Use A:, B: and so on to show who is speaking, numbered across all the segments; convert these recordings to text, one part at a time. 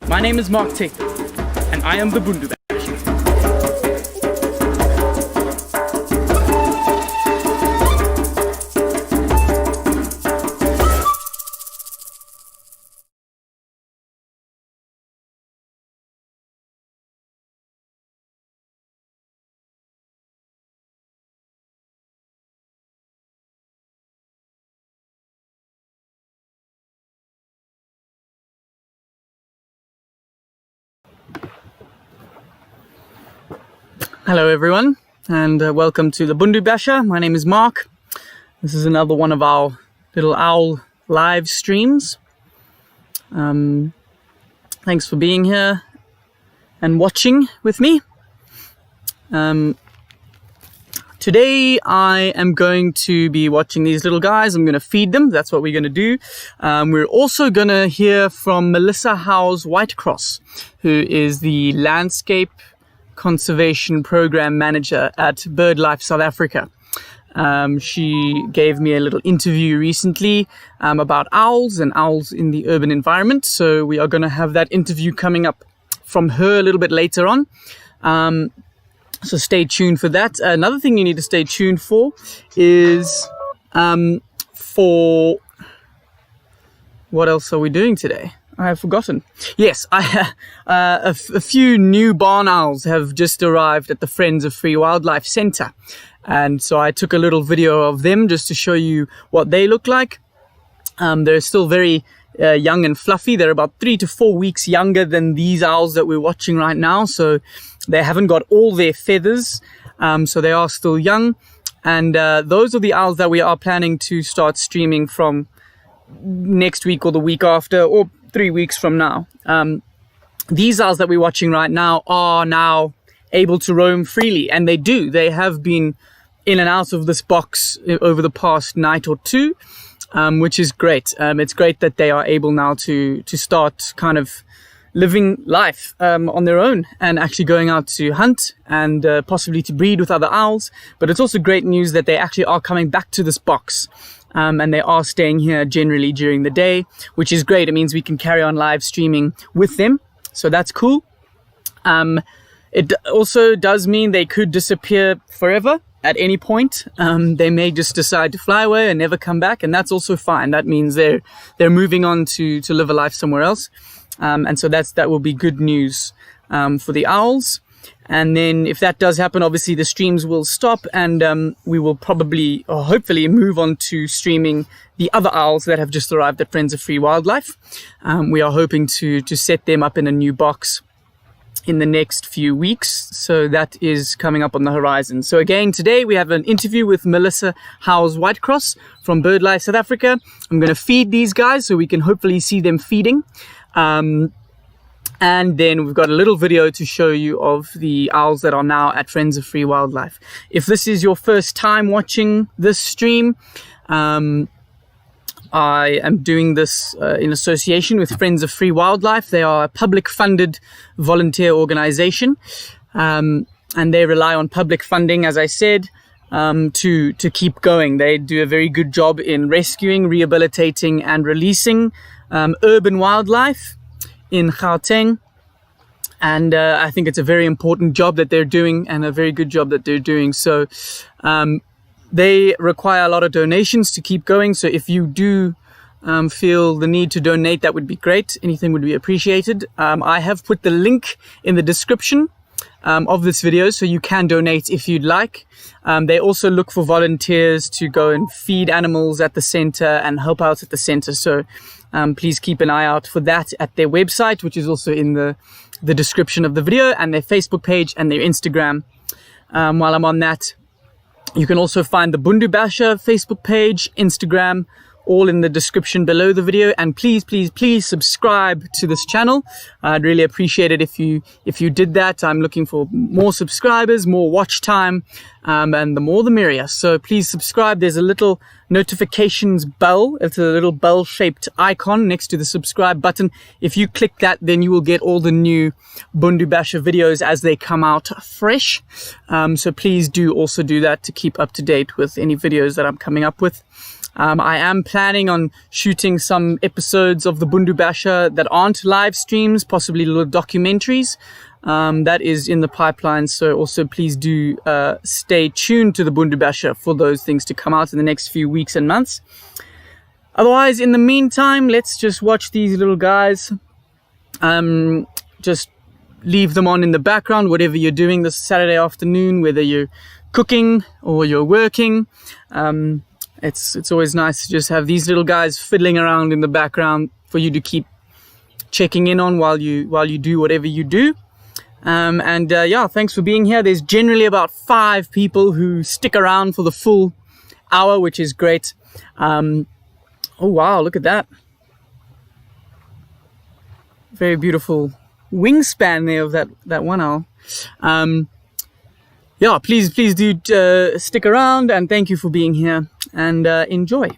A: My name is MacLeod, and I am the Bundu Basher. Hello everyone, and welcome to the Bundu Basher. My name is Mark. This is another one of our little owl live streams. Thanks for being here and watching with me. Today I am going to be watching these little guys. I'm going to feed them. That's what we're going to do. We're also going to hear from Melissa Howes Whitecross, who is the landscape conservation program manager at BirdLife South Africa. She gave me a little interview recently about owls and owls in the urban environment. So we are going to have that interview coming up from her a little bit later on. So stay tuned for that. Another thing you need to stay tuned for is for what else are we doing today? I have forgotten. Yes, a few new barn owls have just arrived at the Friends of Free Wildlife Centre. And so I took a little video of them just to show you what they look like. They're still very young and fluffy. They're about 3 to 4 weeks younger than these owls that we're watching right now. So they haven't got all their feathers. So they are still young. And those are the owls that we are planning to start streaming from next week or the week after, or 3 weeks from now. These owls that we're watching right now are now able to roam freely, and they do. They have been in and out of this box over the past night or two, which is great. It's great that they are able now to start kind of living life on their own and actually going out to hunt and possibly to breed with other owls. But it's also great news that they actually are coming back to this box. And they are staying here generally during the day, which is great. It means we can carry on live streaming with them. So that's cool. It also does mean they could disappear forever at any point. They may just decide to fly away and never come back. And that's also fine. That means they're moving on to live a life somewhere else. And so that will be good news for the owls. And then if that does happen, obviously the streams will stop, and we will probably or hopefully move on to streaming the other owls that have just arrived at Friends of Free Wildlife. We are hoping to set them up in a new box in the next few weeks. So that is coming up on the horizon. So again, today we have an interview with Melissa Howes Whitecross from BirdLife South Africa. I'm going to feed these guys so we can hopefully see them feeding. And then we've got a little video to show you of the owls that are now at Friends of Free Wildlife. If this is your first time watching this stream, I am doing this in association with Friends of Free Wildlife. They are a public-funded volunteer organization, and they rely on public funding, as I said, to keep going. They do a very good job in rescuing, rehabilitating, and releasing urban wildlife in Gauteng, and I think it's a very important job that they're doing, and a very good job that they're doing. So they require a lot of donations to keep going. So if you do feel the need to donate, that would be great. Anything would be appreciated. I have put the link in the description of this video, so you can donate if you'd like. They also look for volunteers to go and feed animals at the center and help out at the center. So please keep an eye out for that at their website, which is also in the description of the video, and their Facebook page and their Instagram. While I'm on that, you can also find the Bundu Basher Facebook page, Instagram, all in the description below the video. And please subscribe to this channel. I'd really appreciate it if you did that. I'm looking for more subscribers, more watch time, and the more the merrier. So please subscribe. There's a little notifications bell. It's a little bell-shaped icon next to the subscribe button. If you click that, then you will get all the new Bundu Basher videos as they come out fresh. So please do also do that to keep up to date with any videos that I'm coming up with. I am planning on shooting some episodes of the Bundu Basher that aren't live streams, possibly little documentaries. That is in the pipeline, so also please do stay tuned to the Bundu Basher for those things to come out in the next few weeks and months. Otherwise, in the meantime, let's just watch these little guys. Just leave them on in the background, whatever you're doing this Saturday afternoon, whether you're cooking or you're working. It's always nice to just have these little guys fiddling around in the background for you to keep checking in on while you do whatever you do. Yeah, thanks for being here. There's generally about 5 people who stick around for the full hour, which is great. Oh wow, look at that. Very beautiful wingspan there of that one owl. Yeah, please do stick around, and thank you for being here, and enjoy.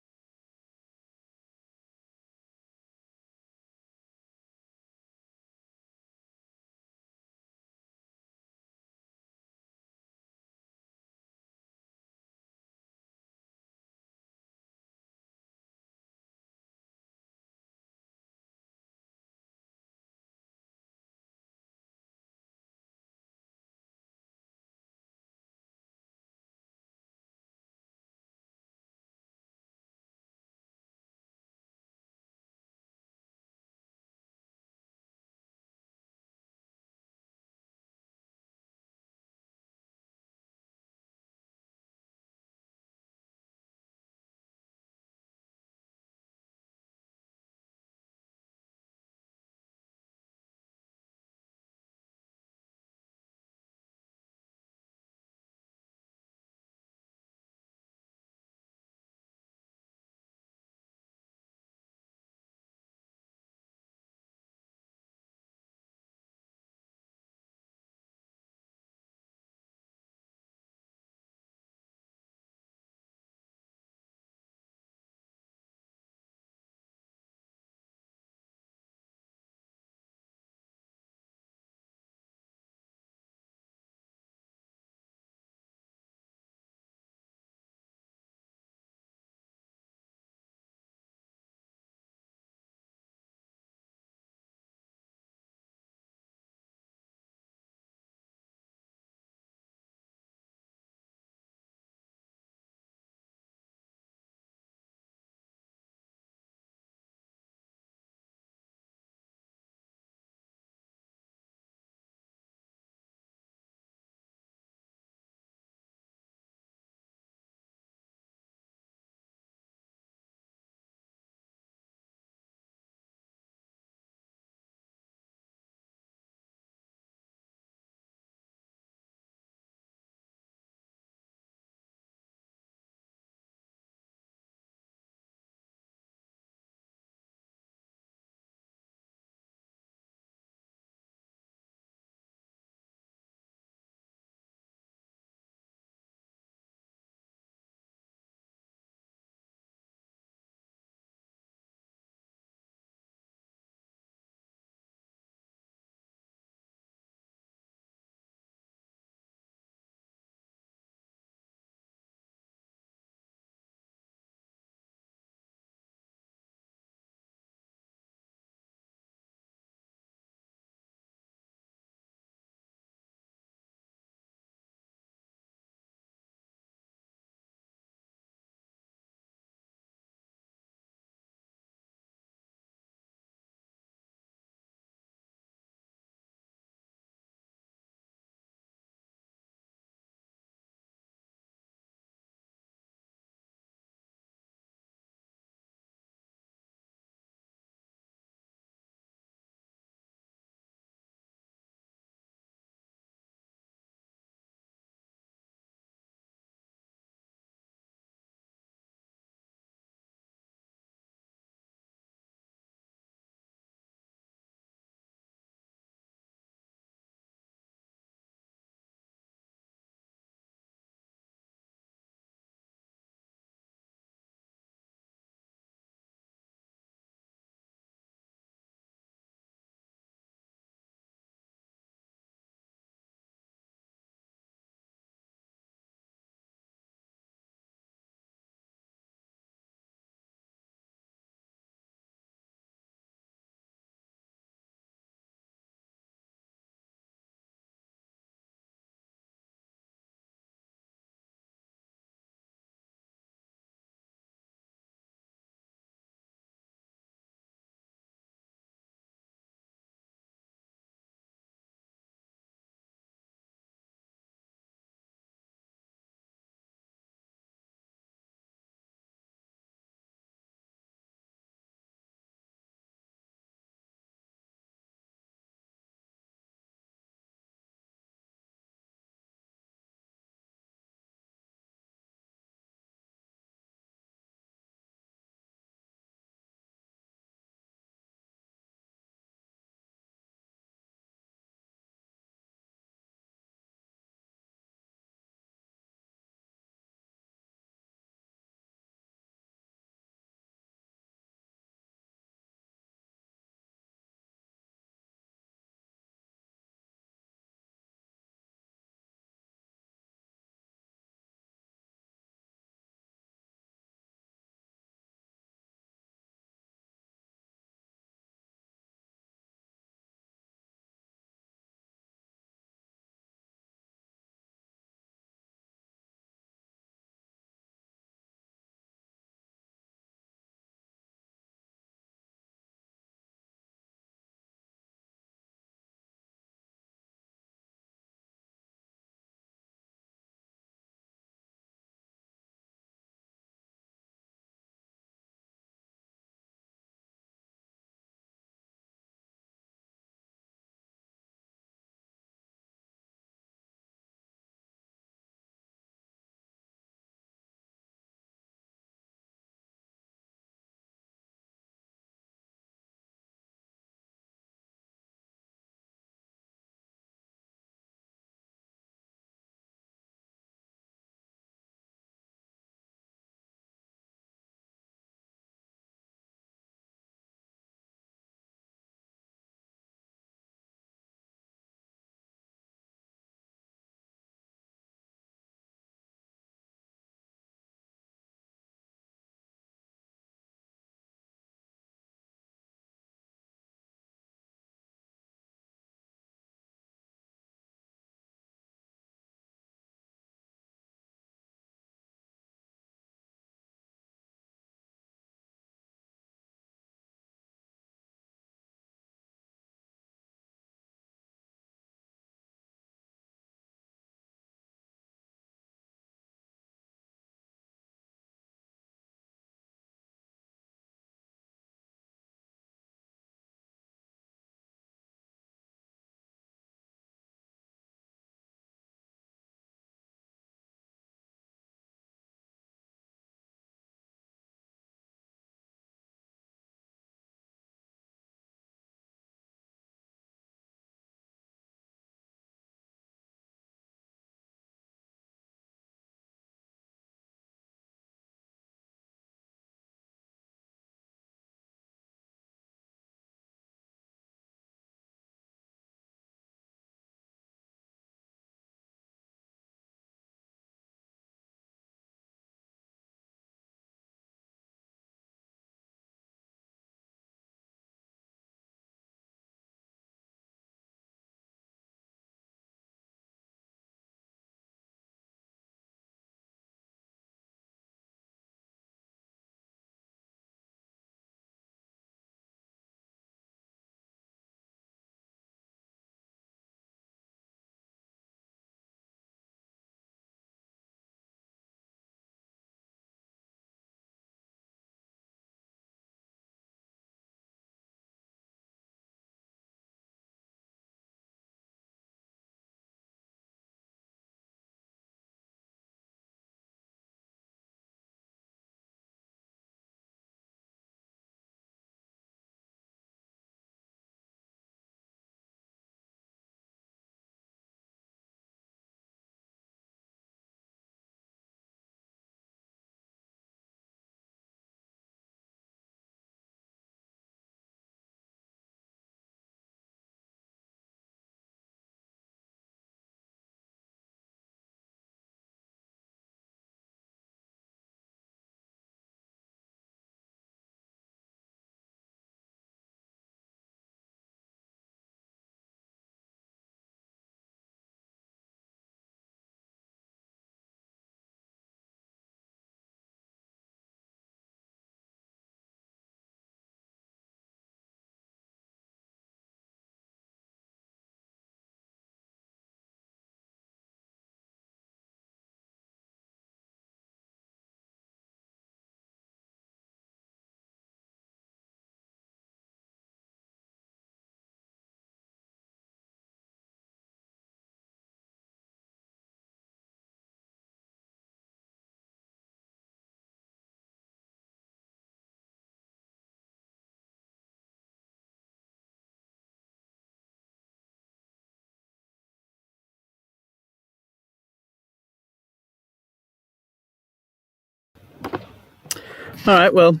A: Alright, well,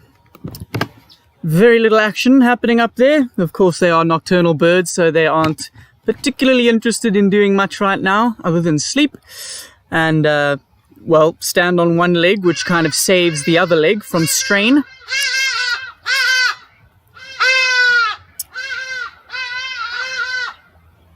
A: very little action happening up there. Of course, they are nocturnal birds, so they aren't particularly interested in doing much right now other than sleep and, well, stand on one leg, which kind of saves the other leg from strain.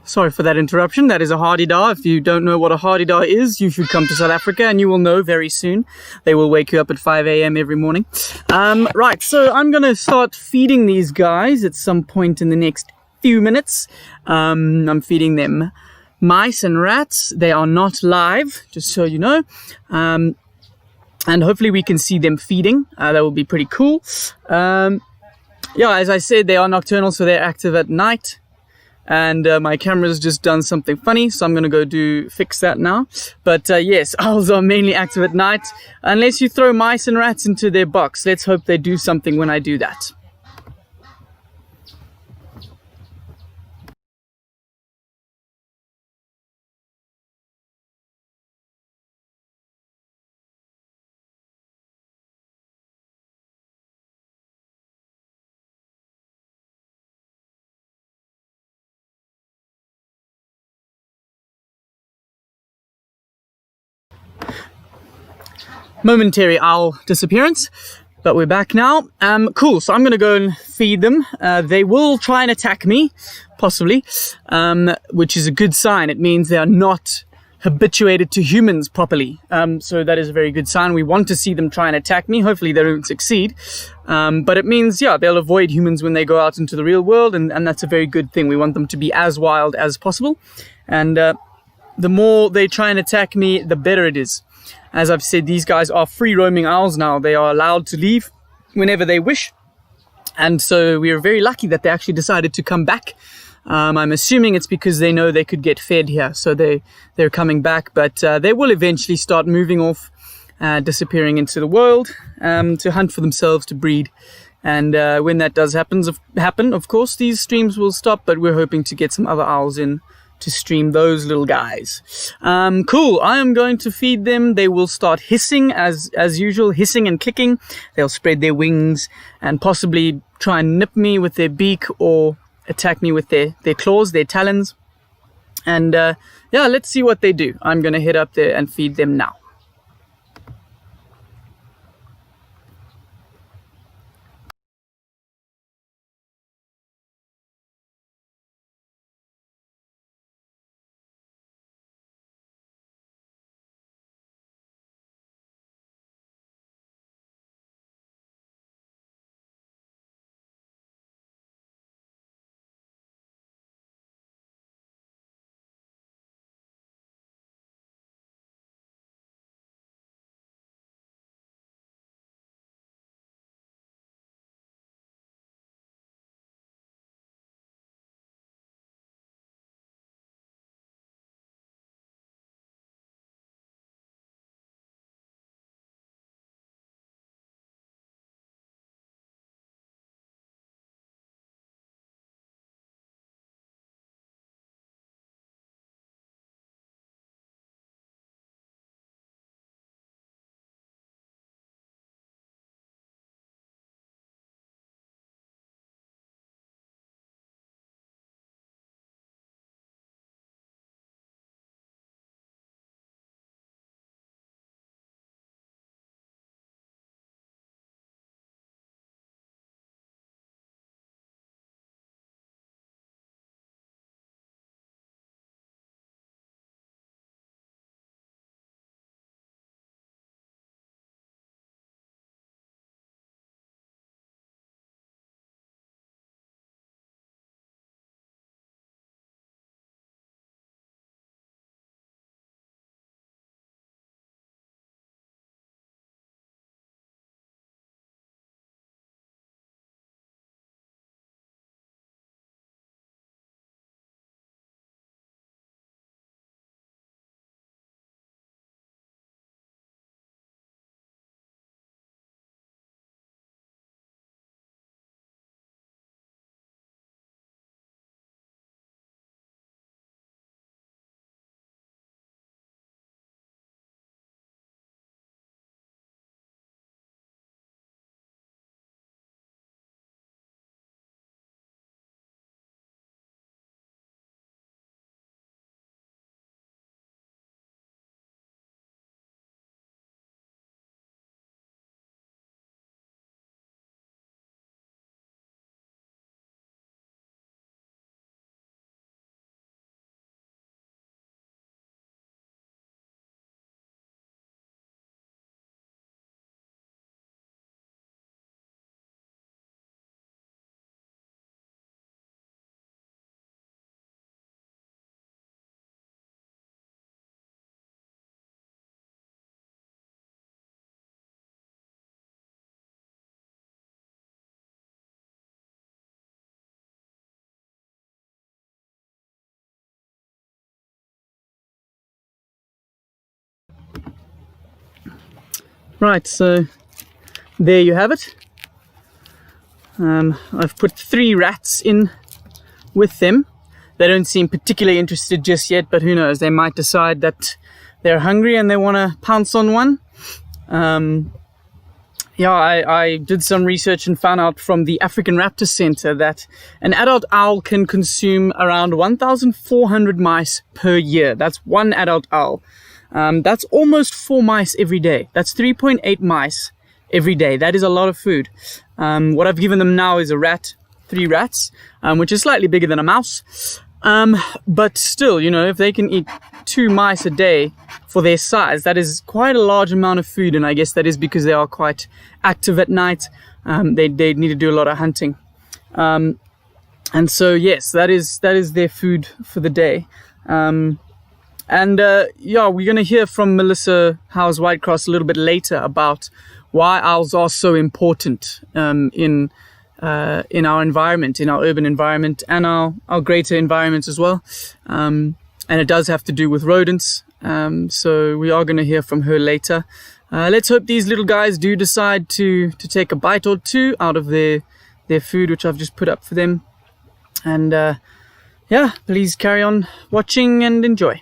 A: Sorry for that interruption. That is a hardy-dar. If you don't know what a hardy-dar is, you should come to South Africa and you will know very soon. They will wake you up at 5 a.m. every morning. Right, so I'm going to start feeding these guys at some point in the next few minutes. I'm feeding them mice and rats. They are not live, just so you know. And hopefully we can see them feeding. That will be pretty cool. Yeah, as I said, they are nocturnal, so they're active at night. And my camera's just done something funny, so I'm going to go fix that now. But yes, owls are mainly active at night, unless you throw mice and rats into their box. Let's hope they do something when I do that. Momentary owl disappearance, but we're back now. Cool, so I'm gonna go and feed them. They will try and attack me, possibly, which is a good sign. It means they are not habituated to humans properly. So that is a very good sign. We want to see them try and attack me. Hopefully they don't succeed. But it means, yeah, they'll avoid humans when they go out into the real world, and that's a very good thing. We want them to be as wild as possible. And the more they try and attack me, the better it is. As I've said, these guys are free-roaming owls now. They are allowed to leave whenever they wish. And so we are very lucky that they actually decided to come back. I'm assuming it's because they know they could get fed here. So they're coming back. But they will eventually start moving off, disappearing into the world to hunt for themselves, to breed. And when that does happen, of course, these streams will stop. But we're hoping to get some other owls in to stream those little guys. Cool, I am going to feed them. They will start hissing as usual, hissing and clicking. They'll spread their wings and possibly try and nip me with their beak or attack me with their claws, their talons. And yeah, let's see what they do. I'm going to head up there and feed them now. Right, so there you have it. I've put 3 rats in with them. They don't seem particularly interested just yet, but who knows, they might decide that they're hungry and they want to pounce on one. Yeah, I did some research and found out from the African Raptor Center that an adult owl can consume around 1,400 mice per year. That's one adult owl. That's almost 4 mice every day. That's 3.8 mice every day. That is a lot of food. What I've given them now is a rat, 3 rats, which is slightly bigger than a mouse. But still, you know, if they can eat 2 mice a day for their size, that is quite a large amount of food, and I guess that is because they are quite active at night. They need to do a lot of hunting. And so, yes, that is their food for the day. Yeah, we're going to hear from Melissa Howes Whitecross a little bit later about why owls are so important in our environment, in our urban environment, and our greater environment as well. And it does have to do with rodents. So we are going to hear from her later. Let's hope these little guys do decide to take a bite or two out of their food, which I've just put up for them. And yeah, please carry on watching and enjoy.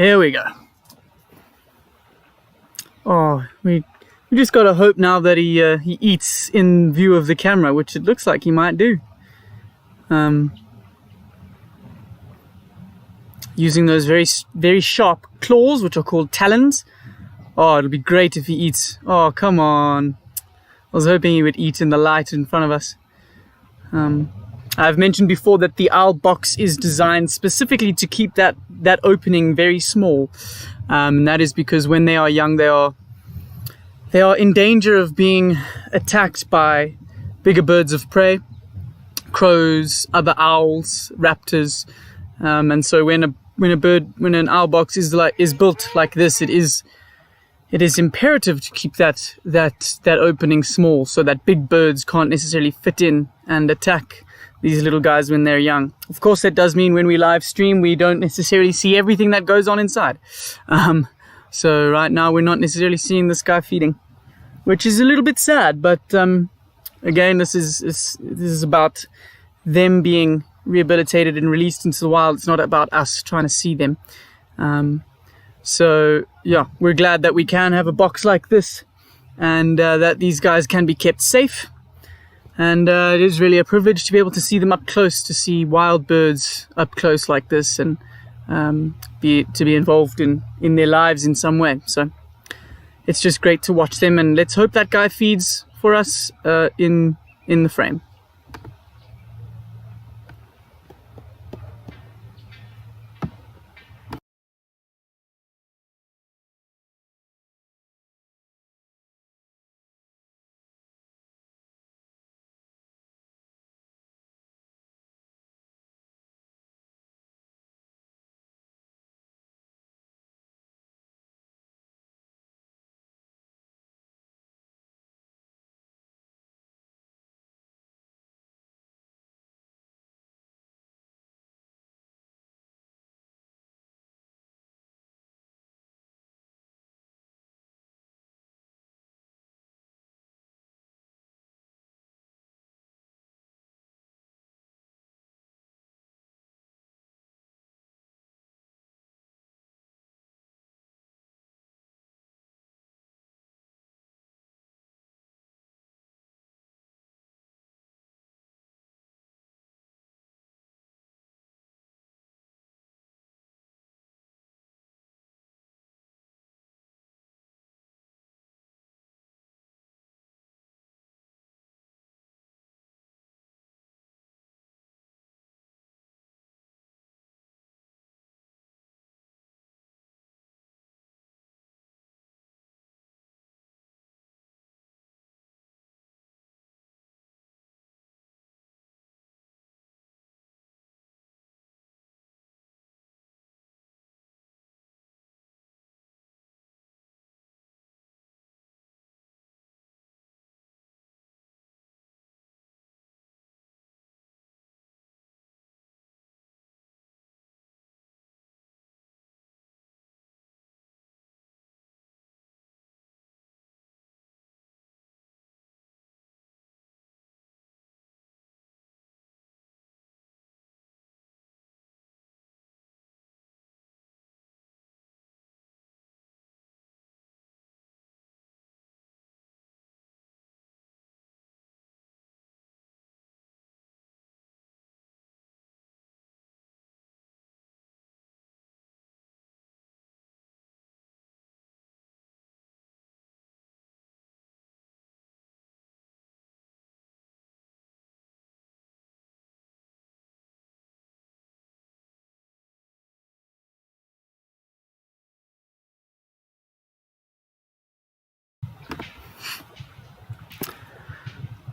A: Here we go. Oh, we just gotta hope now that he eats in view of the camera, which it looks like he might do. Using those very sharp claws, which are called talons. Oh, it'll be great if he eats. Oh, come on. I was hoping he would eat in the light in front of us. I've mentioned before that the owl box is designed specifically to keep that opening very small. And that is because when they are young, they are in danger of being attacked by bigger birds of prey, crows, other owls, raptors. And so when an owl box is built like this, it is imperative to keep that opening small so that big birds can't necessarily fit in and attack these little guys when they're young. Of course, that does mean when we live stream, we don't necessarily see everything that goes on inside. So right now we're not necessarily seeing this guy feeding, which is a little bit sad. But again, this is about them being rehabilitated and released into the wild. It's not about us trying to see them. So yeah, we're glad that we can have a box like this, and that these guys can be kept safe. And it is really a privilege to be able to see them up close, to see wild birds up close like this, and be involved in their lives in some way. So it's just great to watch them, and let's hope that guy feeds for us in the frame.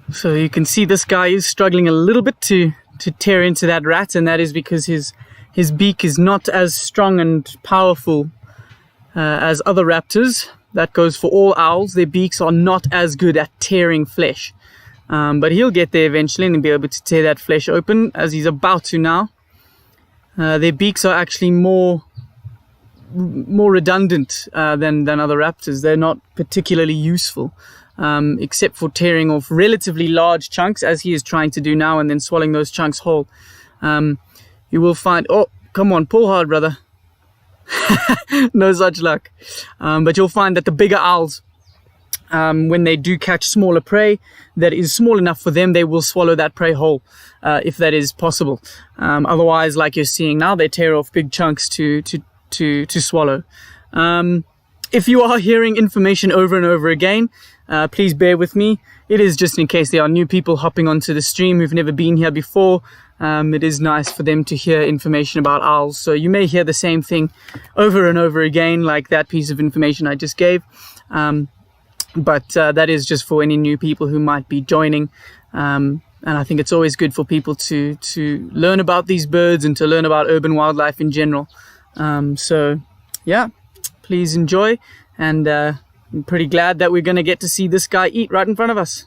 A: So you can see this guy is struggling a little bit to tear into that rat, and that is because his beak is not as strong and powerful as other raptors. That goes for all owls. Their beaks are not as good at tearing flesh. But he'll get there eventually and be able to tear that flesh open, as he's about to now. Their beaks are actually more redundant than other raptors. They're not particularly useful, except for tearing off relatively large chunks, as he is trying to do now, and then swallowing those chunks whole. You will find... Oh, come on, pull hard, brother. No such luck. But you'll find that the bigger owls, when they do catch smaller prey that is small enough for them, they will swallow that prey whole, if that is possible. Otherwise, like you're seeing now, they tear off big chunks to swallow. If you are hearing information over and over again, please bear with me. It is just in case there are new people hopping onto the stream who've never been here before. It is nice for them to hear information about owls. So you may hear the same thing over and over again, like that piece of information I just gave. But that is just for any new people who might be joining. And I think it's always good for people to learn about these birds and to learn about urban wildlife in general. So yeah, please enjoy. And I'm pretty glad that we're going to get to see this guy eat right in front of us.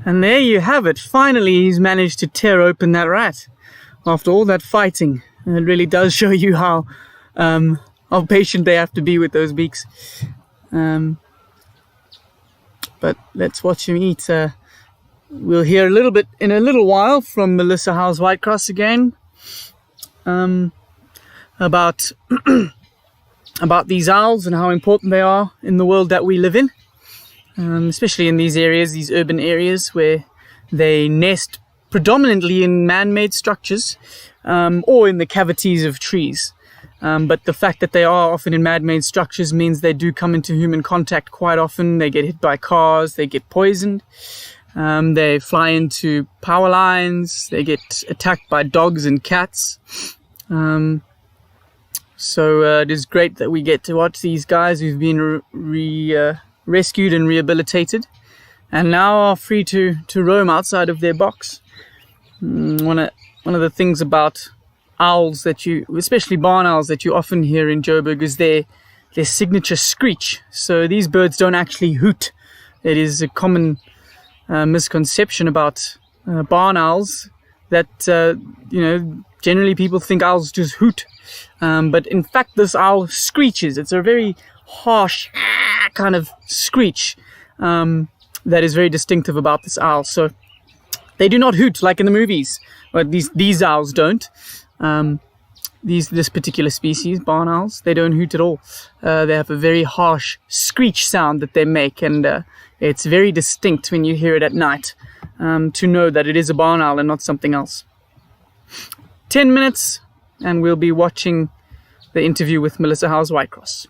A: And there you have it. Finally, he's managed to tear open that rat after all that fighting. And it really does show you how patient they have to be with those beaks. But let's watch him eat. we'll hear a little bit in a little while from Melissa Howes Whitecross again, about about these owls and how important they are in the world that we live in, especially in these areas, these urban areas where they nest predominantly in man-made structures, or in the cavities of trees. But the fact that they are often in man-made structures means they do come into human contact quite often. They get hit by cars, they get poisoned, they fly into power lines, they get attacked by dogs and cats. So it is great that we get to watch these guys who've been rescued and rehabilitated and now are free to roam outside of their box. One of the things about owls that especially barn owls, that you often hear in Joburg is their signature screech. So these birds don't actually hoot. It is a common misconception about barn owls that generally people think owls just hoot, but in fact this owl screeches. It's a very harsh kind of screech that is very distinctive about this owl. So they do not hoot like in the movies, but these owls don't. This particular species, barn owls, they don't hoot at all. They have a very harsh screech sound that they make, and it's very distinct when you hear it at night, to know that it is a barn owl and not something else. 10 minutes and we'll be watching the interview with Melissa Howes Whitecross.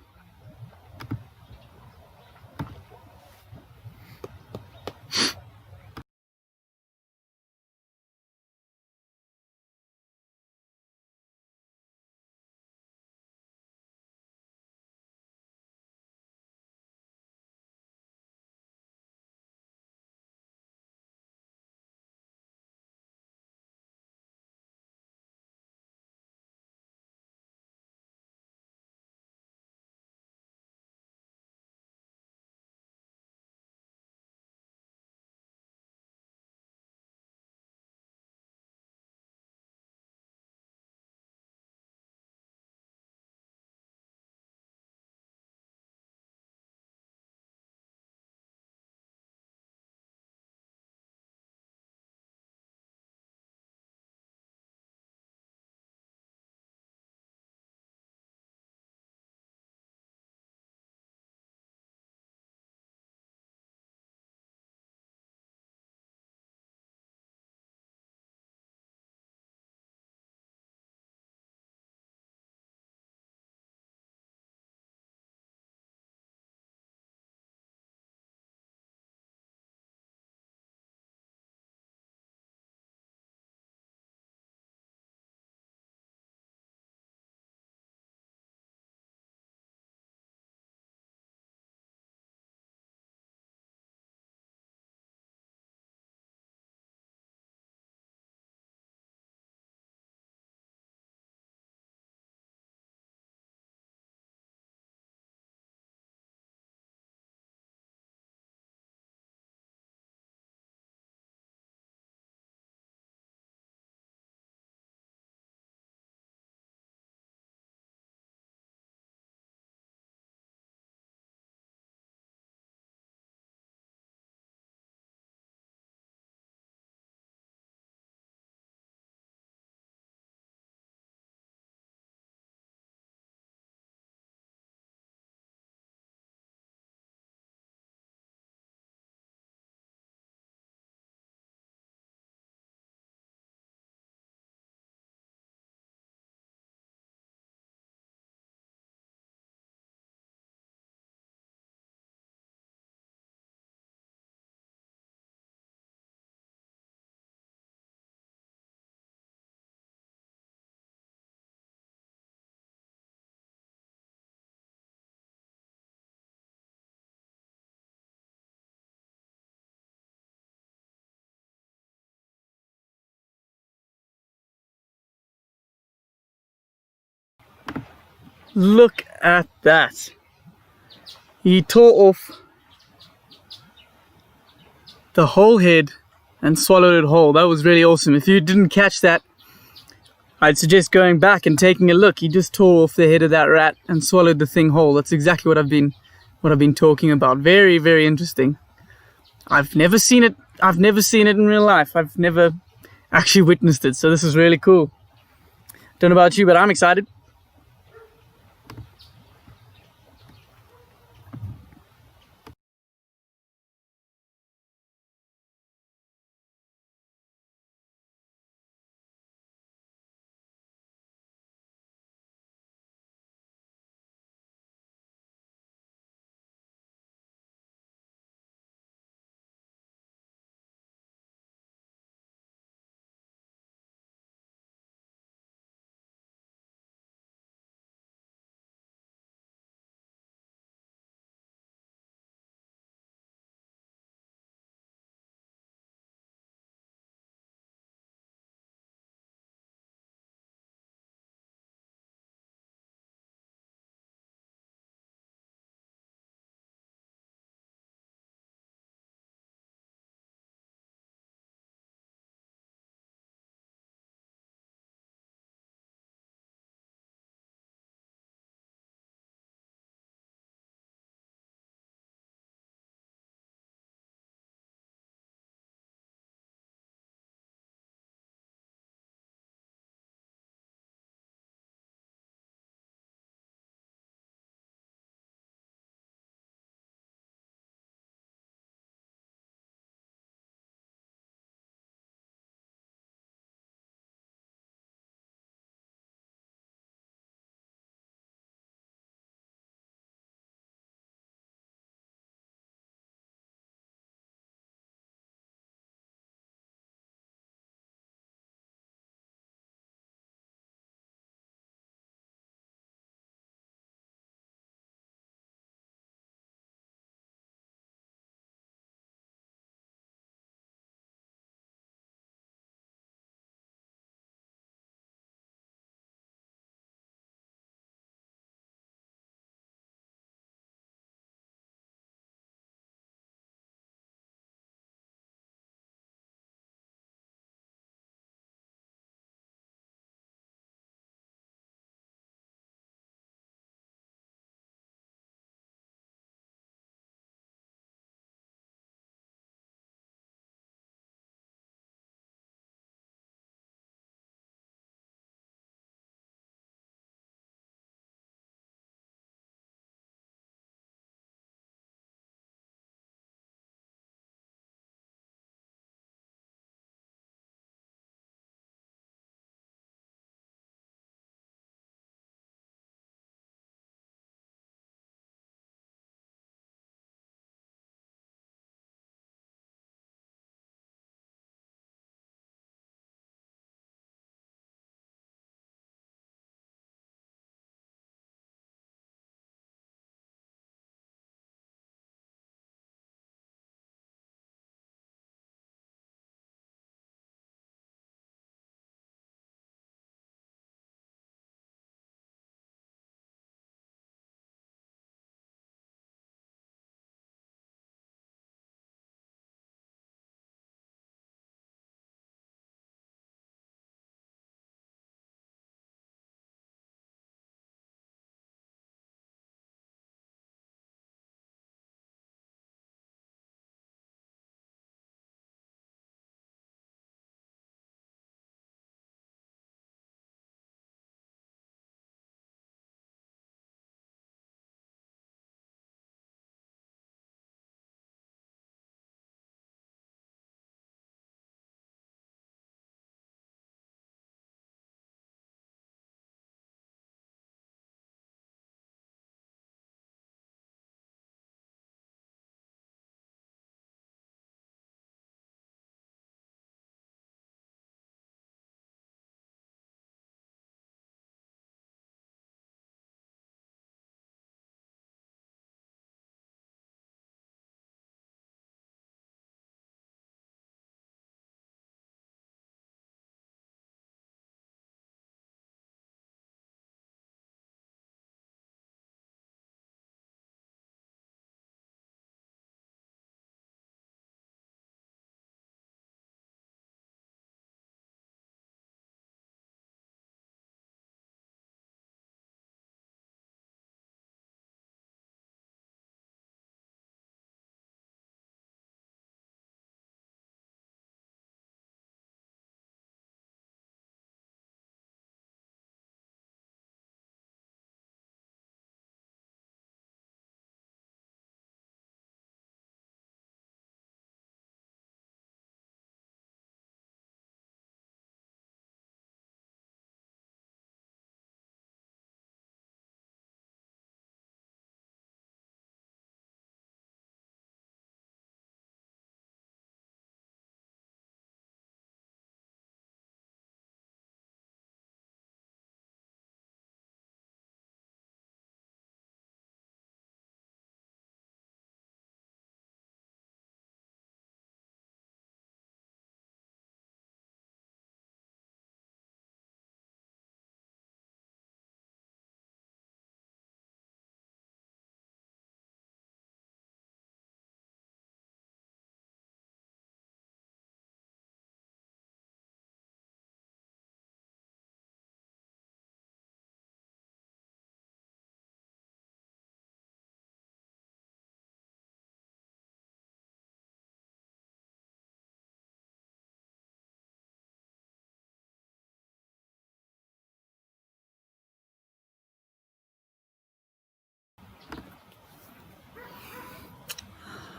A: Look at that. He tore off the whole head and swallowed it whole. That was really awesome. If you didn't catch that, I'd suggest going back and taking a look. He just tore off the head of that rat and swallowed the thing whole. That's exactly what I've been talking about. Very, very interesting. I've never seen it I've never seen it in real life. I've never actually witnessed it, so this is really cool. Don't know about you, but I'm excited.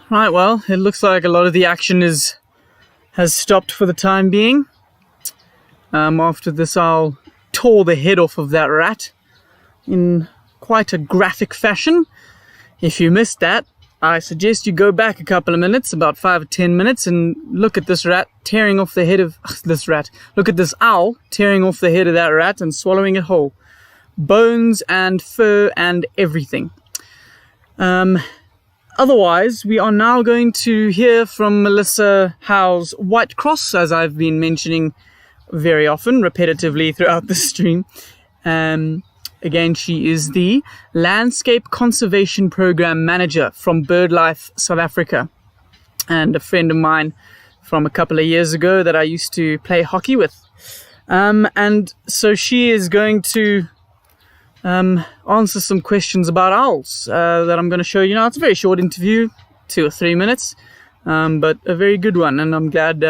A: Right, well, it looks like a lot of the action has stopped for the time being. After this owl tore the head off of that rat in quite a graphic fashion. If you missed that, I suggest you go back a couple of minutes, about 5 or 10 minutes, and look at this rat tearing off the head of this rat. Look at this owl tearing off the head of that rat and swallowing it whole. Bones and fur and everything. Otherwise, we are now going to hear from Melissa Howe's White Cross, as I've been mentioning very often, repetitively throughout the stream. Again, she is the Landscape Conservation Program Manager from BirdLife South Africa, and a friend of mine from a couple of years ago that I used to play hockey with. And so she is going to answer some questions about owls that I'm going to show you now. It's a very short interview, 2 or 3 minutes, but a very good one, and I'm glad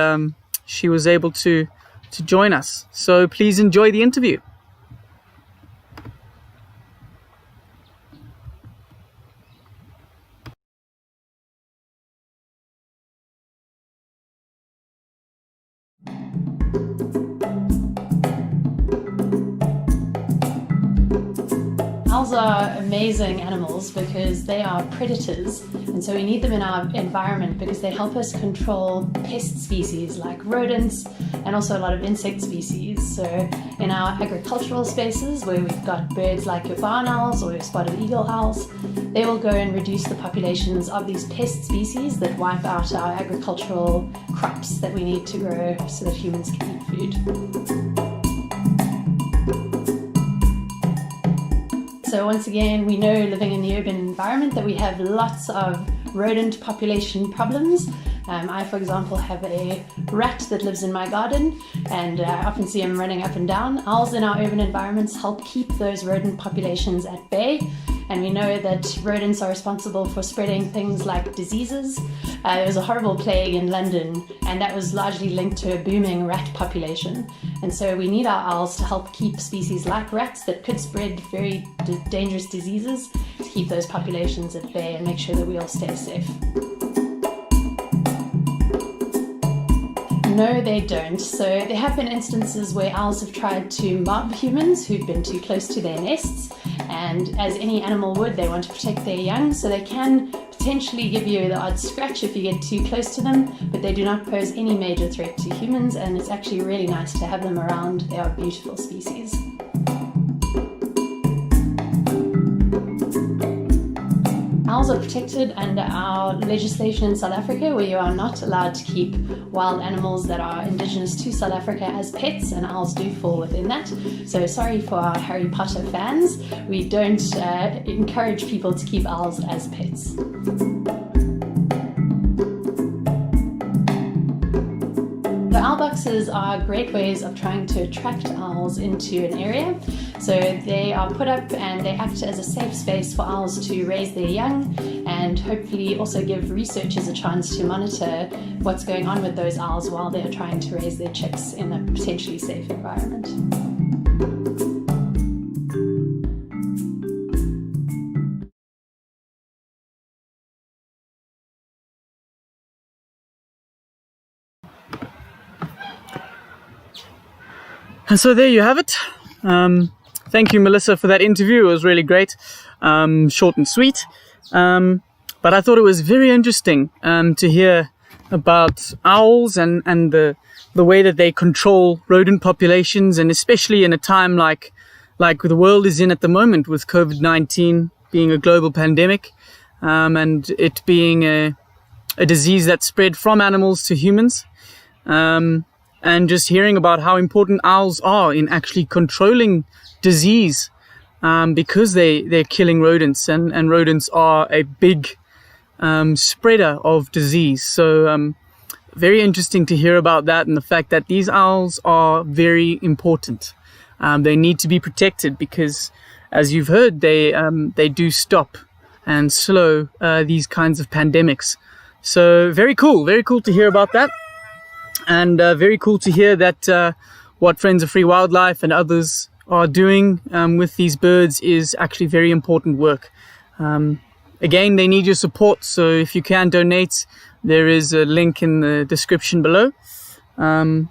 A: she was able to join us. So please enjoy the interview.
B: Owls are amazing animals because they are predators, and so we need them in our environment because they help us control pest species like rodents and also a lot of insect species. So in our agricultural spaces where we've got birds like your barn owls or your spotted eagle owls, they will go and reduce the populations of these pest species that wipe out our agricultural crops that we need to grow so that humans can eat food. So once again, we know living in the urban environment that we have lots of rodent population problems. I, for example, have a rat that lives in my garden, and I often see him running up and down. Owls in our urban environments help keep those rodent populations at bay, and we know that rodents are responsible for spreading things like diseases. There was a horrible plague in London, and that was largely linked to a booming rat population. And so we need our owls to help keep species like rats that could spread very dangerous diseases, to keep those populations at bay and make sure that we all stay safe. No, they don't. So there have been instances where owls have tried to mob humans who've been too close to their nests, and as any animal would, they want to protect their young, so they can potentially give you the odd scratch if you get too close to them, but they do not pose any major threat to humans, and it's actually really nice to have them around. They are beautiful species. Owls are protected under our legislation in South Africa, where you are not allowed to keep wild animals that are indigenous to South Africa as pets, and owls do fall within that. So sorry for our Harry Potter fans, we don't encourage people to keep owls as pets. The owl boxes are great ways of trying to attract owls into an area. So they are put up and they act as a safe space for owls to raise their young, and hopefully also give researchers a chance to monitor what's going on with those owls while they're trying to raise their chicks in a potentially safe environment.
A: And so there you have it. Thank you, Melissa, for that interview. It was really great, short and sweet. But I thought it was very interesting to hear about owls and the way that they control rodent populations, and especially in a time like the world is in at the moment, with COVID-19 being a global pandemic, and it being a disease that spread from animals to humans. And just hearing about how important owls are in actually controlling disease, because they're killing rodents, and rodents are a big spreader of disease. So very interesting to hear about that, and the fact that these owls are very important. They need to be protected because, as you've heard, they do stop and slow these kinds of pandemics. So very cool to hear about that. And very cool to hear that what Friends of Free Wildlife and others are doing with these birds is actually very important work. Again, they need your support, so if you can donate, there is a link in the description below. I'm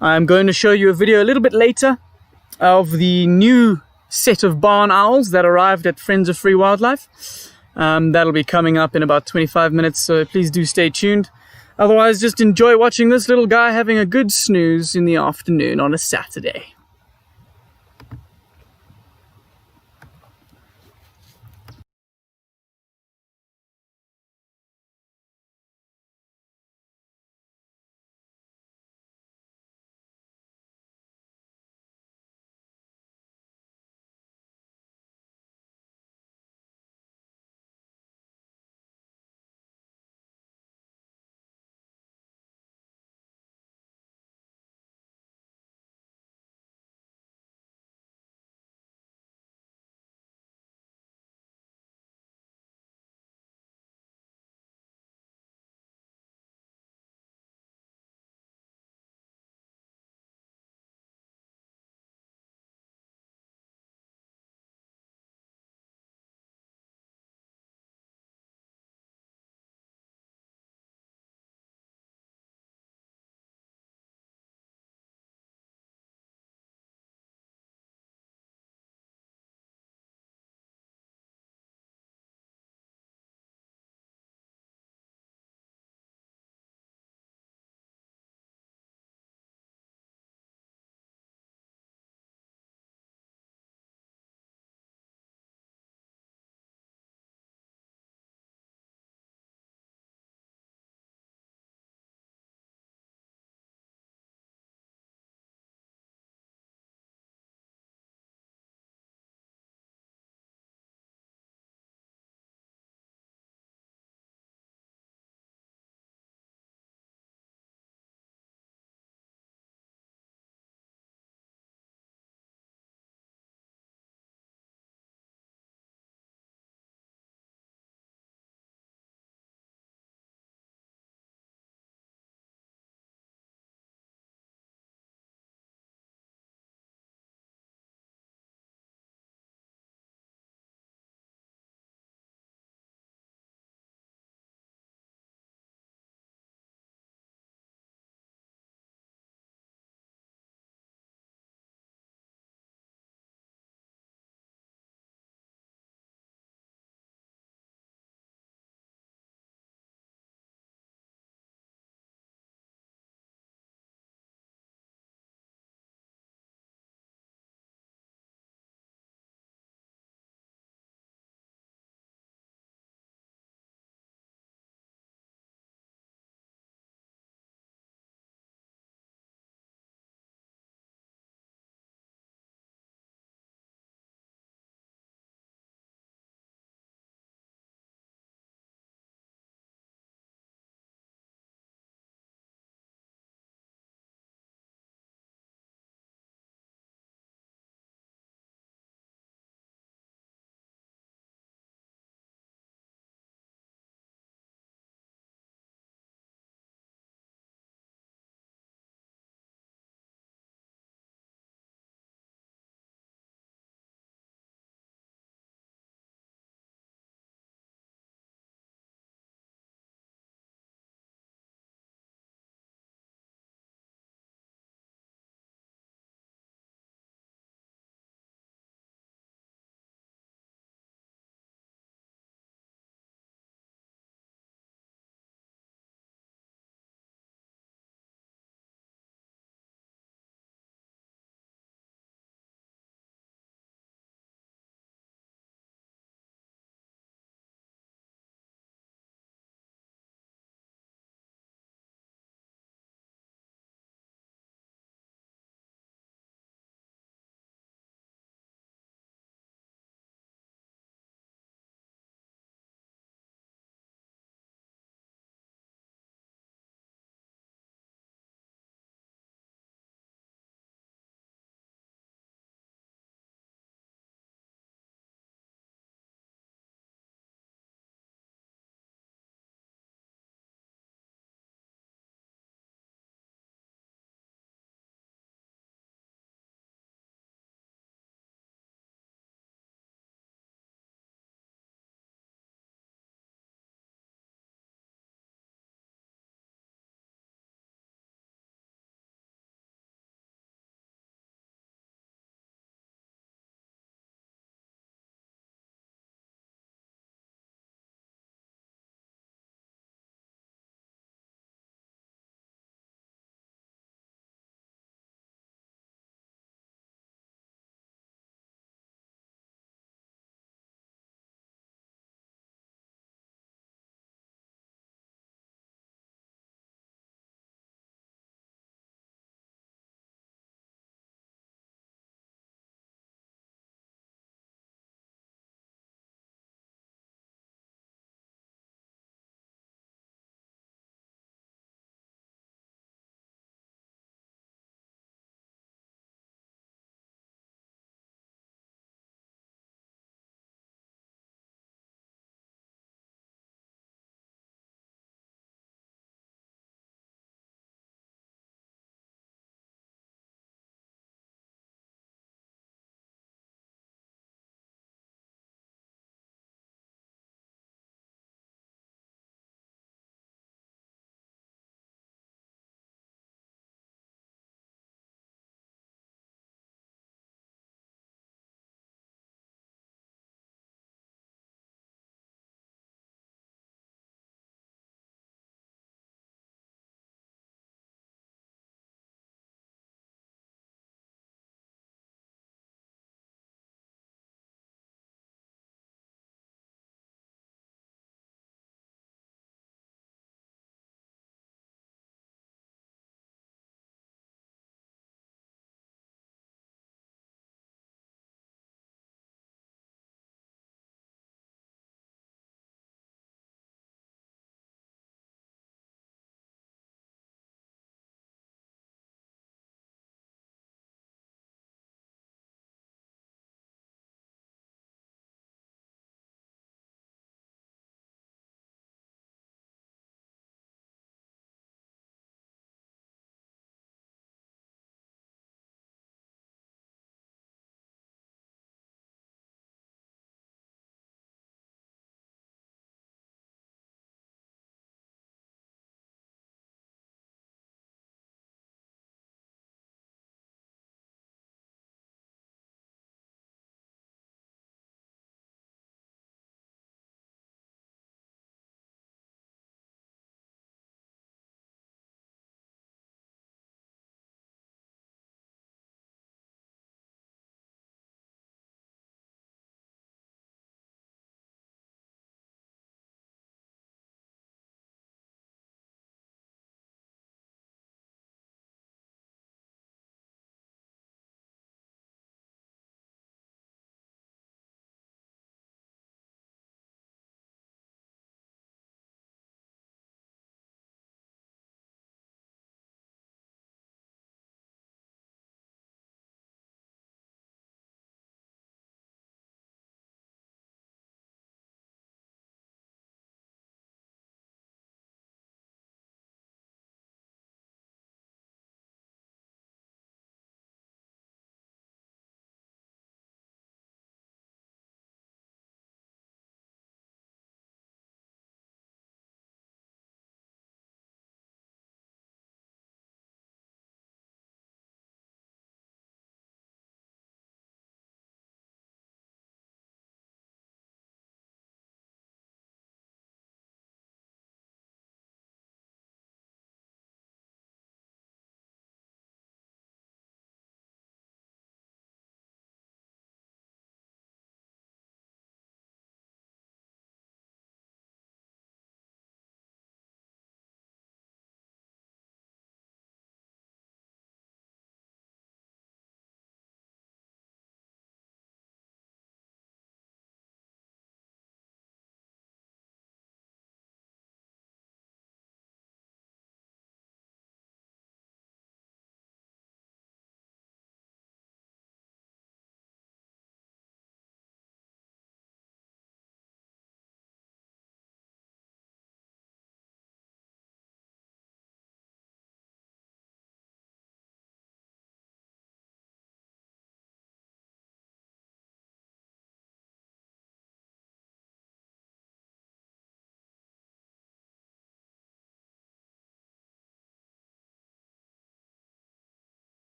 A: going to show you a video a little bit later of the new set of barn owls that arrived at Friends of Free Wildlife. That'll be coming up in about 25 minutes, so please do stay tuned. Otherwise, just enjoy watching this little guy having a good snooze in the afternoon on a Saturday.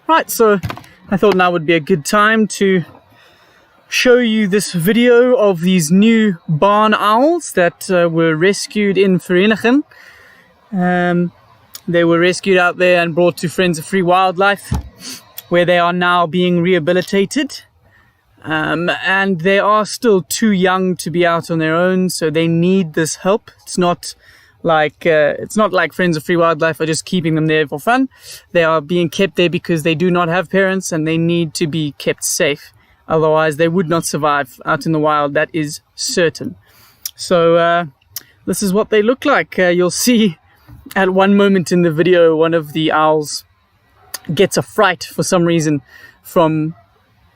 A: Right, so I thought now would be a good time to show you this video of these new barn owls that were rescued in Vereniging. They were rescued out there and brought to Friends of Free Wildlife, where they are now being rehabilitated. And they are still too young to be out on their own, so they need this help. It's not like Friends of Free Wildlife are just keeping them there for fun. They are being kept there because they do not have parents and they need to be kept safe. Otherwise, they would not survive out in the wild. That is certain. So this is what they look like. You'll see at one moment in the video, one of the owls gets a fright for some reason from,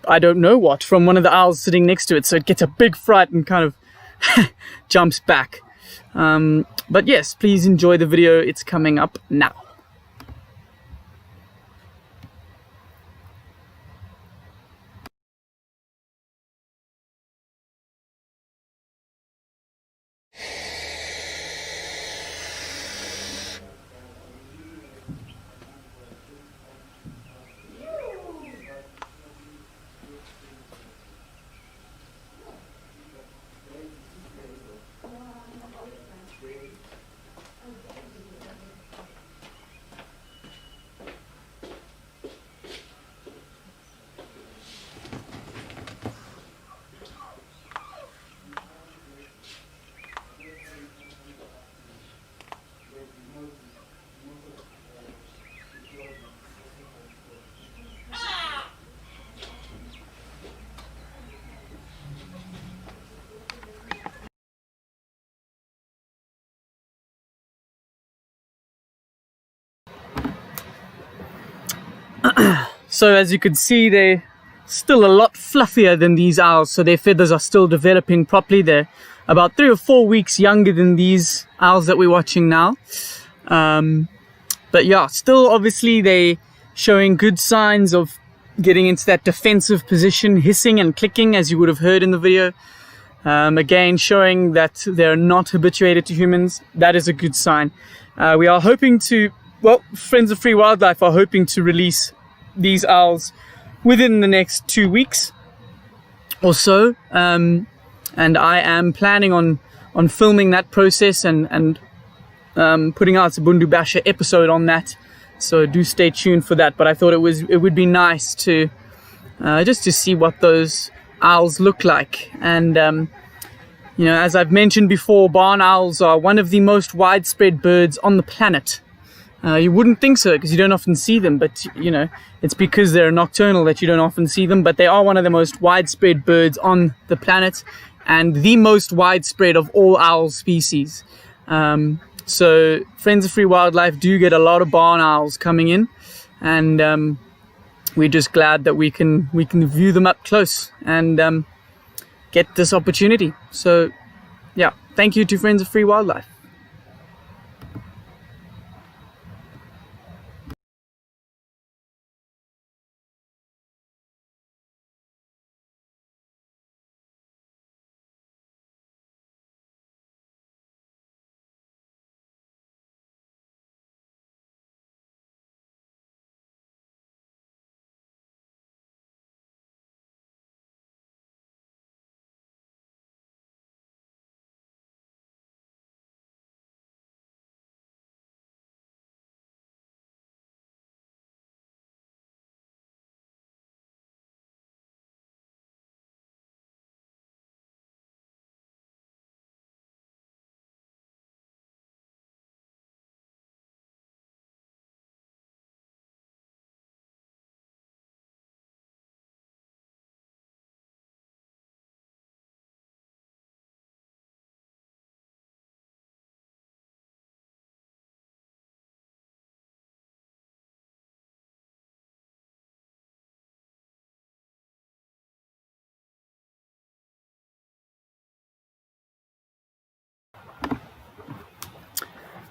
A: I don't know what, from one of the owls sitting next to it. So it gets a big fright and kind of jumps back. But yes, please enjoy the video. It's coming up now. So as you can see, they're still a lot fluffier than these owls, so their feathers are still developing properly. They're about 3 or 4 weeks younger than these owls that we're watching now. But yeah, still obviously they showing good signs of getting into that defensive position, hissing and clicking as you would have heard in the video. Again, showing that they're not habituated to humans. That is a good sign. We are hoping to, well, Friends of Free Wildlife are hoping to release these owls within the next 2 weeks or so, and I am planning on filming that process and putting out a Bundu Basher episode on that, so do stay tuned for that. But I thought it would be nice to just to see what those owls look like. And you know, as I've mentioned before, barn owls are one of the most widespread birds on the planet. You wouldn't think so because you don't often see them, but you know, it's because they're nocturnal that you don't often see them. But they are one of the most widespread birds on the planet and the most widespread of all owl species. So Friends of Free Wildlife do get a lot of barn owls coming in, and we're just glad that we can view them up close and get this opportunity. So yeah, thank you to Friends of Free Wildlife.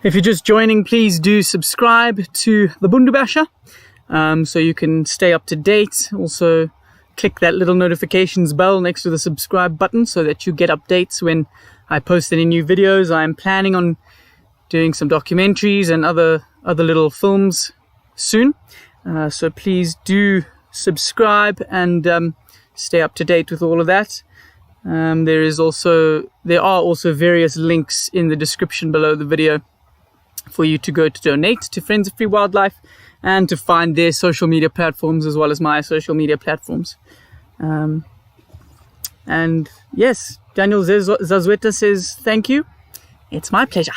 A: If you're just joining, please do subscribe to the Bundu Basher, so you can stay up to date. Also, click that little notifications bell next to the subscribe button so that you get updates when I post any new videos. I'm planning on doing some documentaries and other little films soon. So please do subscribe and stay up to date with all of that. There are also various links in the description below the video for you to go to donate to Friends of Free Wildlife and to find their social media platforms as well as my social media platforms. And yes, Daniel Zazweta says thank you. It's my pleasure.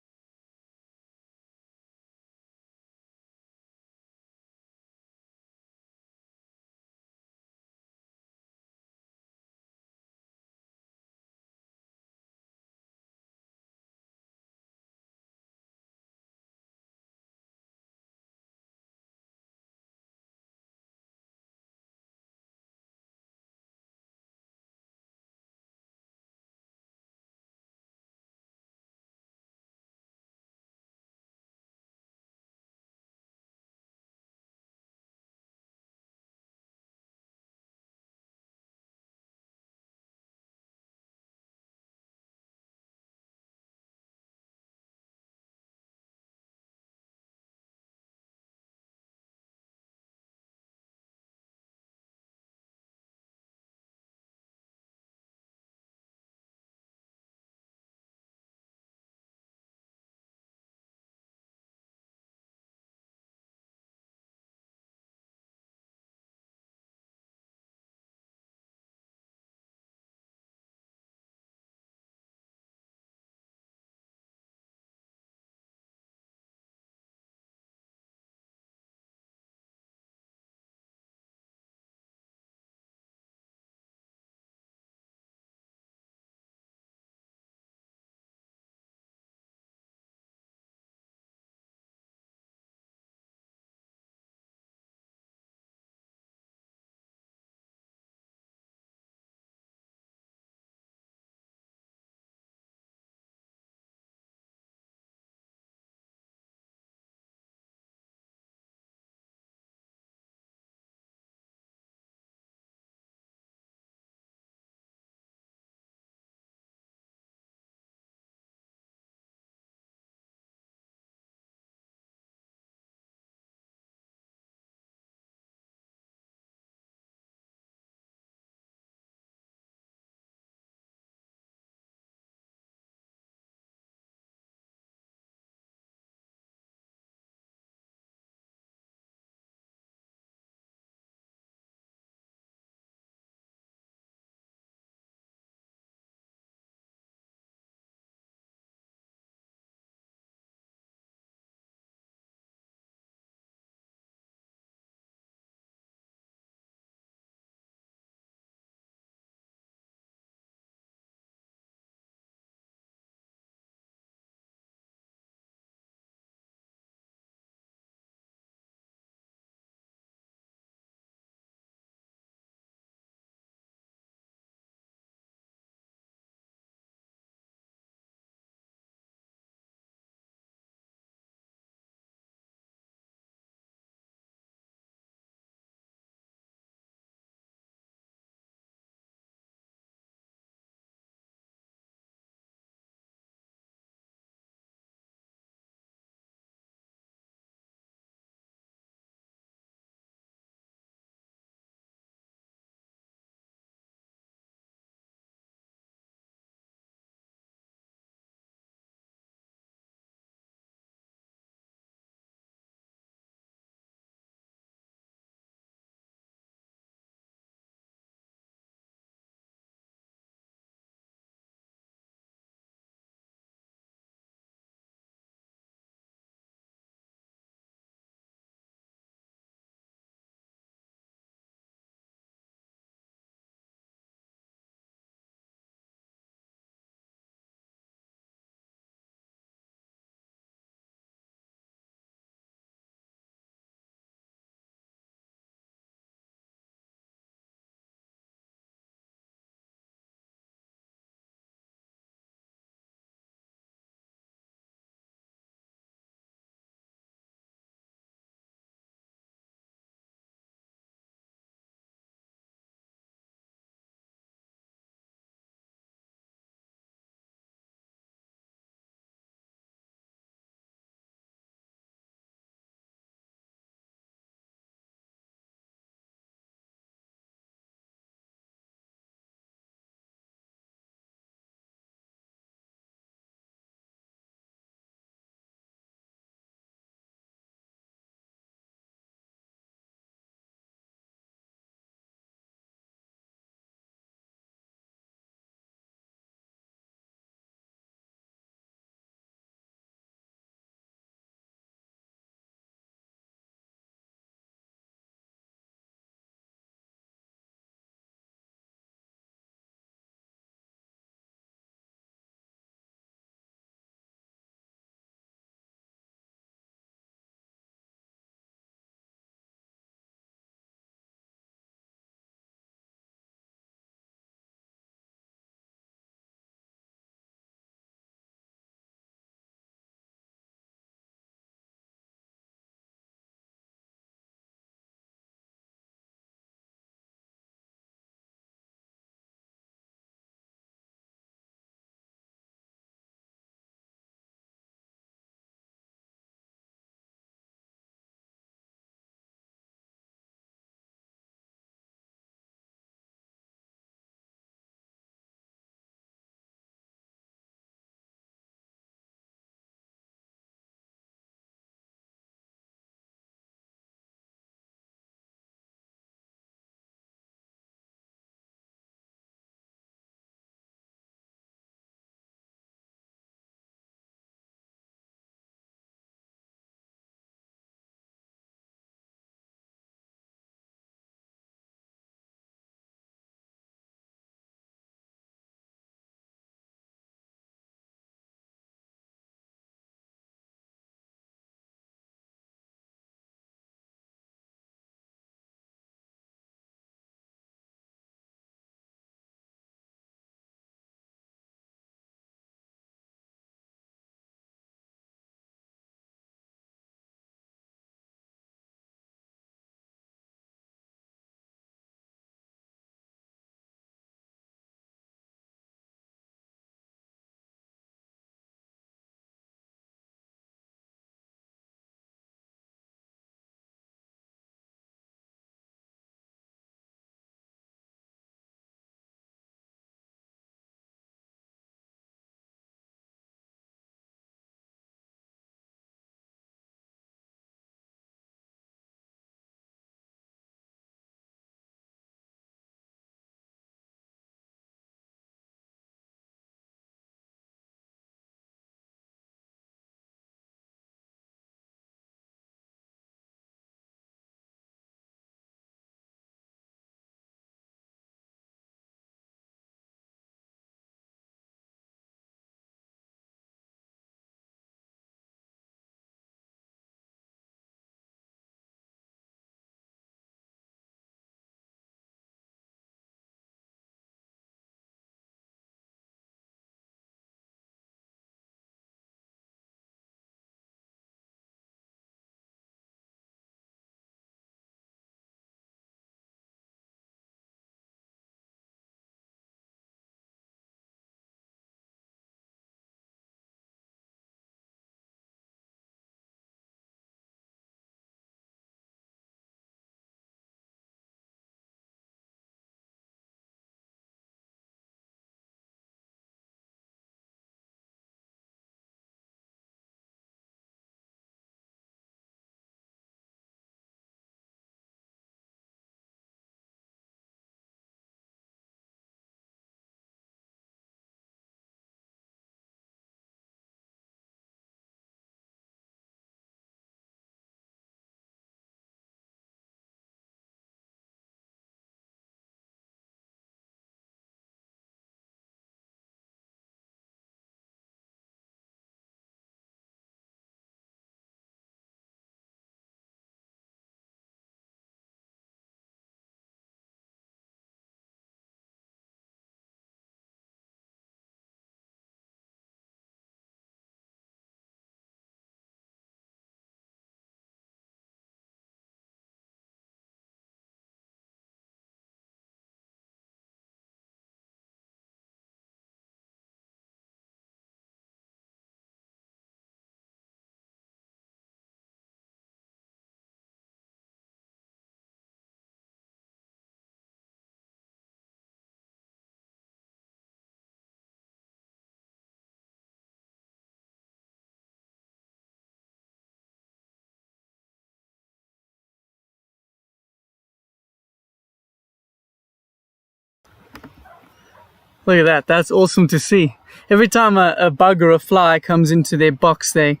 A: Look at that. That's awesome to see. Every time a bug or a fly comes into their box, they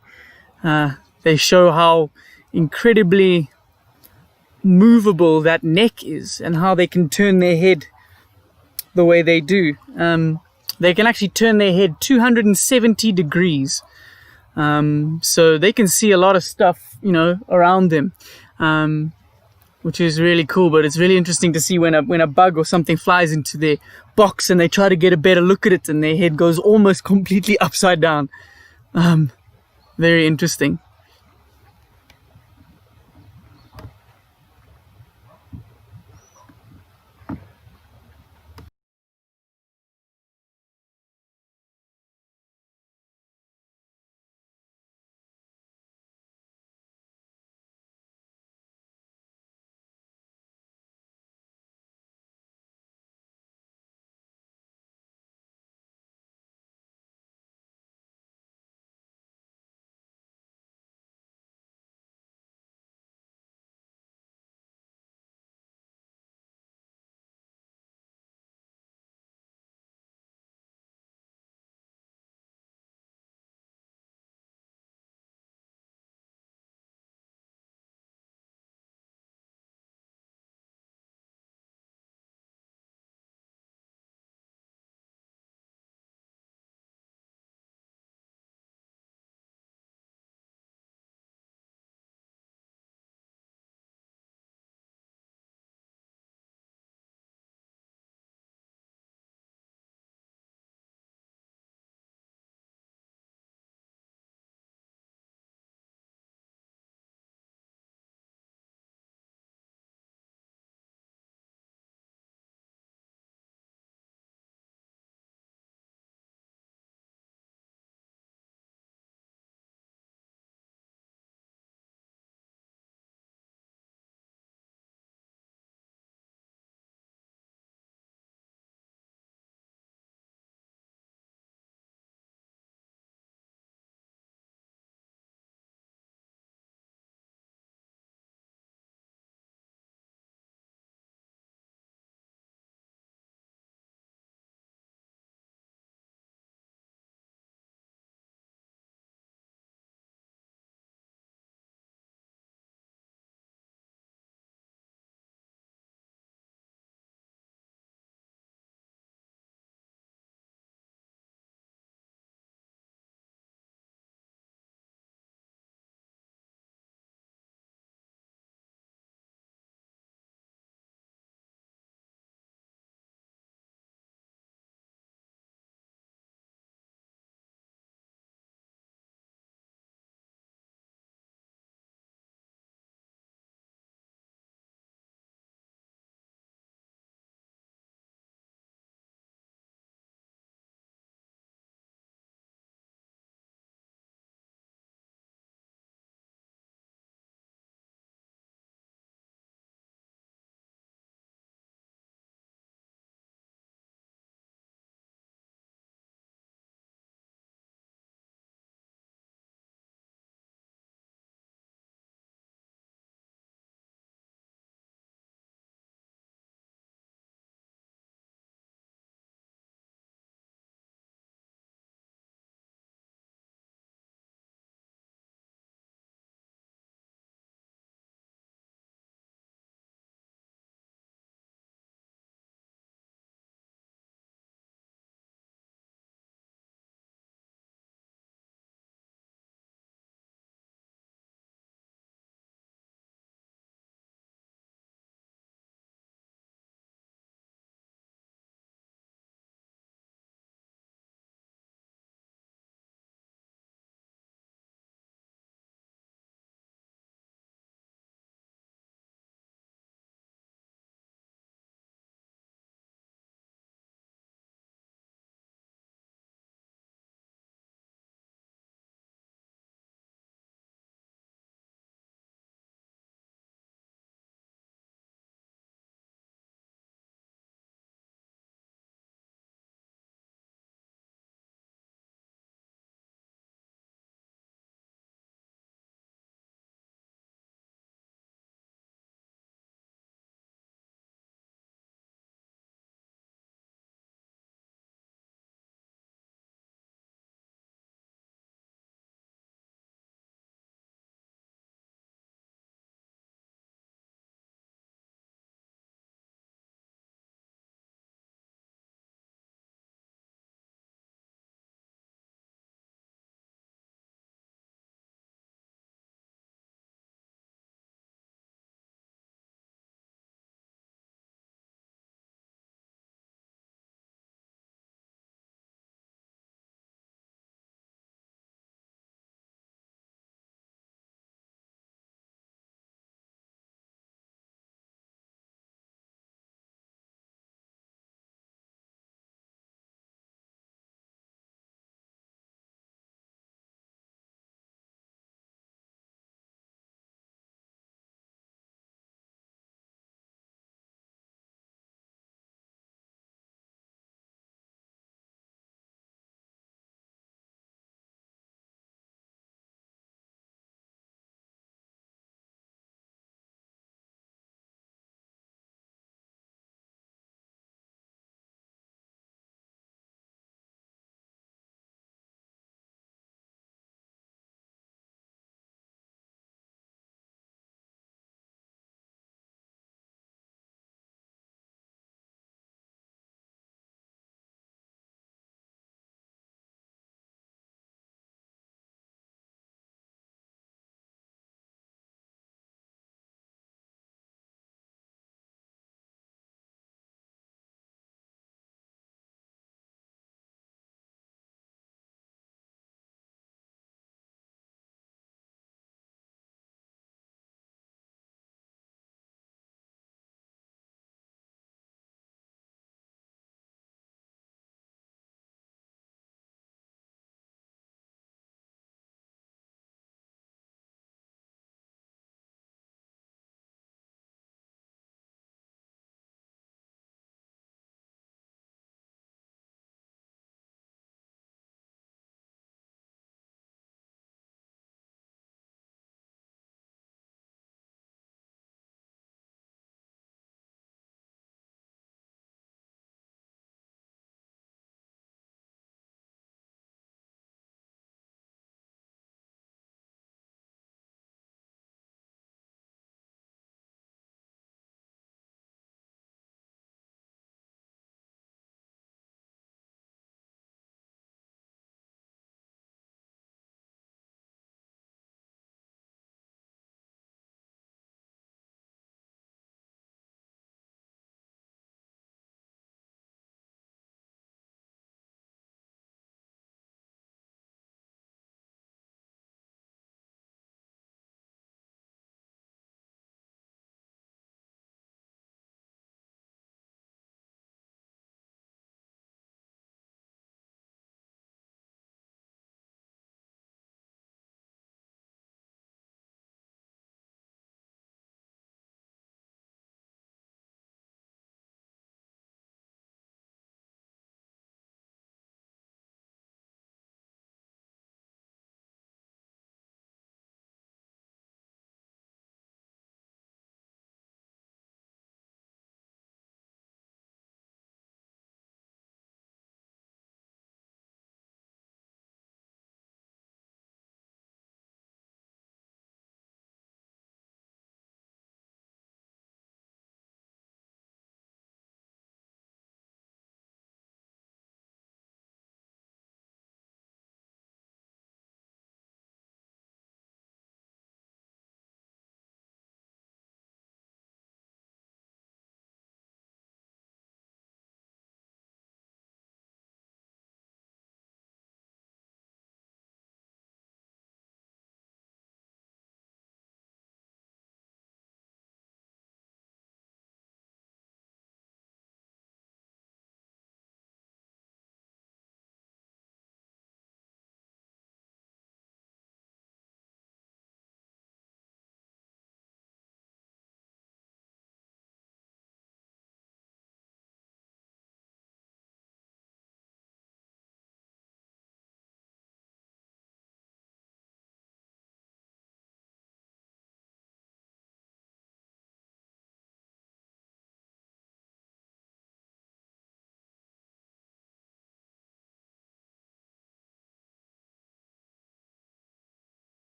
A: show how incredibly movable that neck is and how they can turn their head the way they do. They can actually turn their head 270 degrees. So they can see a lot of stuff, around them, which is really cool. But it's really interesting to see when a bug or something flies into their box and they try to get a better look at it and their head goes almost completely upside down. Very interesting.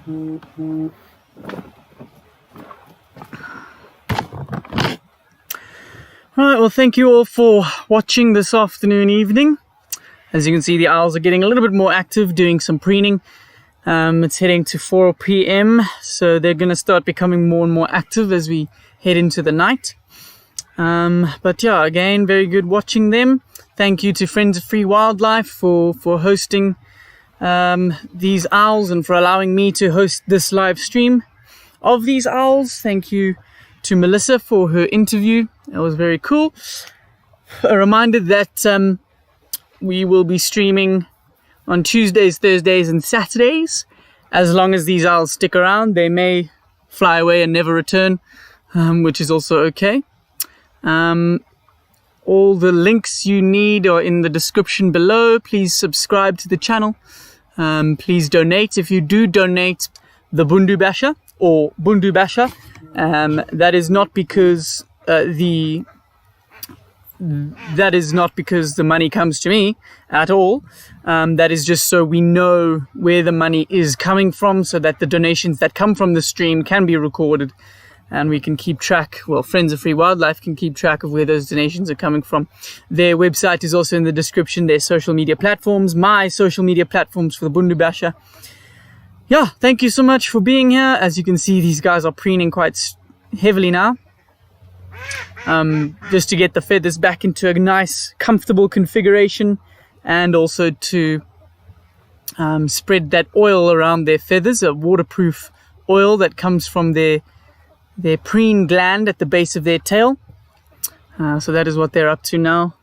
A: Right, well, thank you all for watching this afternoon, evening. As you can see, the owls are getting a little bit more active, doing some preening. It's heading to 4 p.m, so they're going to start becoming more and more active as we head into the night. But yeah, again, very good watching them. Thank you to Friends of Free Wildlife for hosting these owls and for allowing me to host this live stream of these owls. Thank you to Melissa for her interview. That was very cool. A reminder that we will be streaming on Tuesdays, Thursdays and Saturdays. As long as these owls stick around, they may fly away and never return, which is also okay. All the links you need are in the description below. Please subscribe to the channel. Please donate. If you do donate the Bundu Basher or Bundu Basher, that is not because the money comes to me at all. That is just so we know where the money is coming from, so that the donations that come from the stream can be recorded and we can keep track. Well, Friends of Free Wildlife can keep track of where those donations are coming from. Their website is also in the description. Their social media platforms, my social media platforms for the Bundu Basher. Yeah, thank you so much for being here. As you can see, these guys are preening quite heavily now. Just to get the feathers back into a nice, comfortable configuration, and also to spread that oil around their feathers, a waterproof oil that comes from their preen gland at the base of their tail. So that is what they're up to now.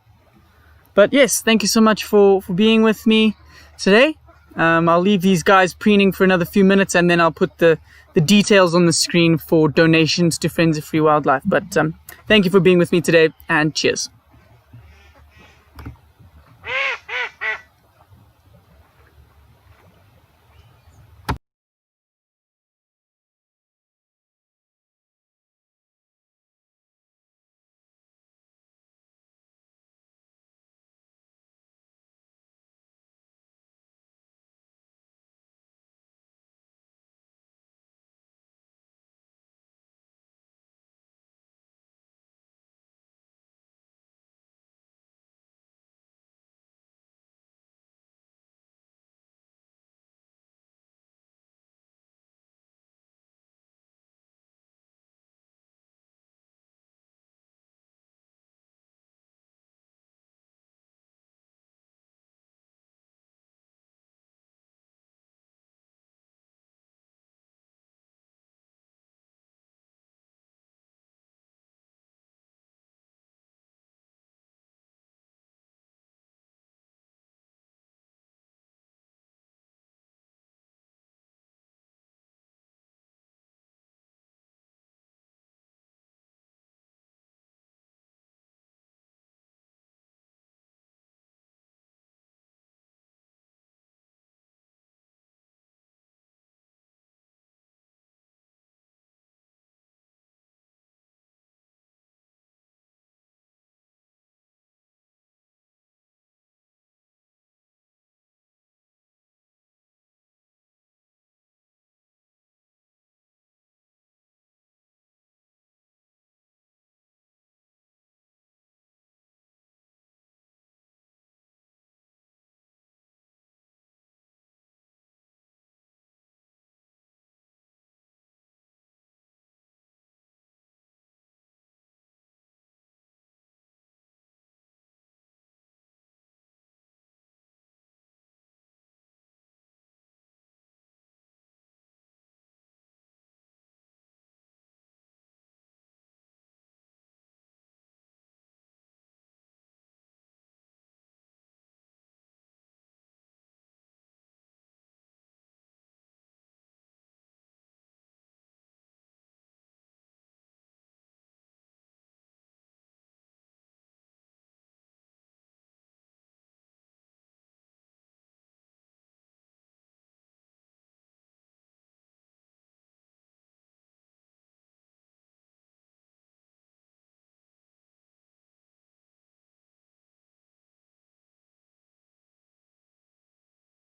A: But yes, thank you so much for being with me today. I'll leave these guys preening for another few minutes, and then I'll put the details on the screen for donations to Friends of Free Wildlife. But thank you for being with me today, and cheers.